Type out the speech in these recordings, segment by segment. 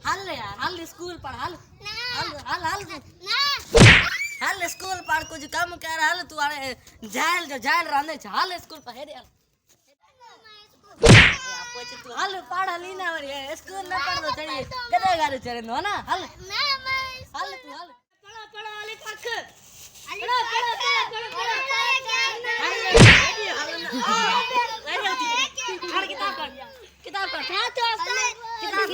हाल यार हाल स्कूल पढ़ हाल हाल हाल हाल हाल स्कूल पढ़ कुछ कम कर हाल तू अरे जाल जो जाल रहने छ हाल स्कूल पढ़ हेरे हाल પછી તું હાલ પાડા લીના વરી સ્કૂલ ન પડતો ચડી કદે ગારે ચરે નો ના હાલ હાલ તું હાલ પડા પડા આલી કાખ પડા પડા किताब कर क्या तो किताब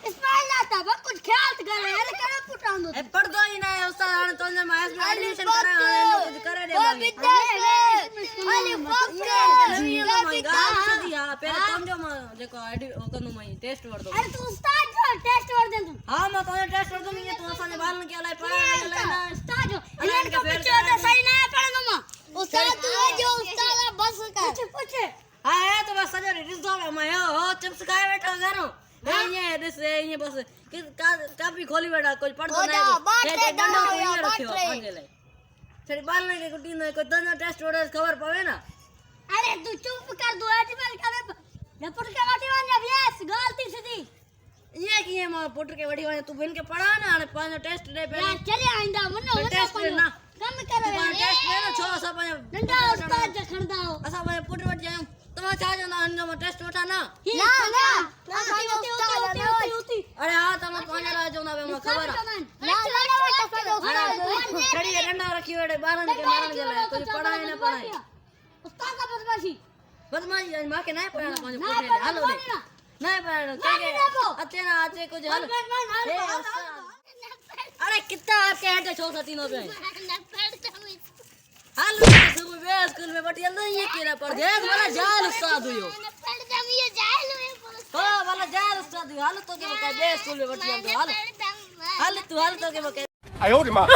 इस्माइल आता बस कुछ ख्याल करे अरे करो पुटांदो ए पढ़ दो ही ना उस्ताद तो ने मास में एडमिशन करा कुछ करे दे बाबी अली फक हां पहले तुम जो देखो ओकनु मई टेस्ट वर दो अरे तू उस्ताद जो टेस्ट वर दे तू हां मैं तो टेस्ट वर दूं ये तू असाने बाल के लाई पढ़ा ना उस्ताद जो इनका पूछो तो सही ना पढ़नो मां उस्ताद तू जो उस्ताद बस कर पूछे हां है तो बस सजो रिस दो मैं हो चिप्स खाए बैठो घरो ये दिस ये बस काफी खोली बैठा कुछ पढ़ दो नहीं ये डंडा को ये रखियो पंजे ले छड़ी बाल में के कुटी न कोई दना टेस्ट ऑर्डर खबर पावे ना अरे तू चुप कर दो एटीएल करे लपट के वाटी वाने यस गलती सीधी ये की है मां पुट के वडी वाने तू बिन के पढ़ा ना अरे पांच टेस्ट दे पहले चले आंदा मनो टेस्ट ना कम करे टेस्ट ले ना 6 सब डंडा उस्ताद खणदा हो असा मैं पुट वट जाऊं तुम चाहो ना अंदर में टेस्ट उठा ना ना ना अरे हां तुम कौन रहा जो ना में खबर ना छड़ी डंडा रखी वेड़े बारन के मारन गेले कुछ पढ़ाई ना पढ़ाई उस्ताद का बदमाशी मां के नहीं पढ़ाना कौन पूछे हालो दे नहीं पढ़ाना के अतेना आते कुछ हाल अरे कितना आपके हेड छोटा तीनों पे हाल सुबह वे स्कूल में बटिया नहीं ये केरा पर देख वाला जाल उस्ताद हुयो ये जाल हुयो हो वाला जाल उस्ताद हुयो हाल तो के बका बे स्कूल में बटिया तो हाल हाल तू हाल तो के बका आयो रे मां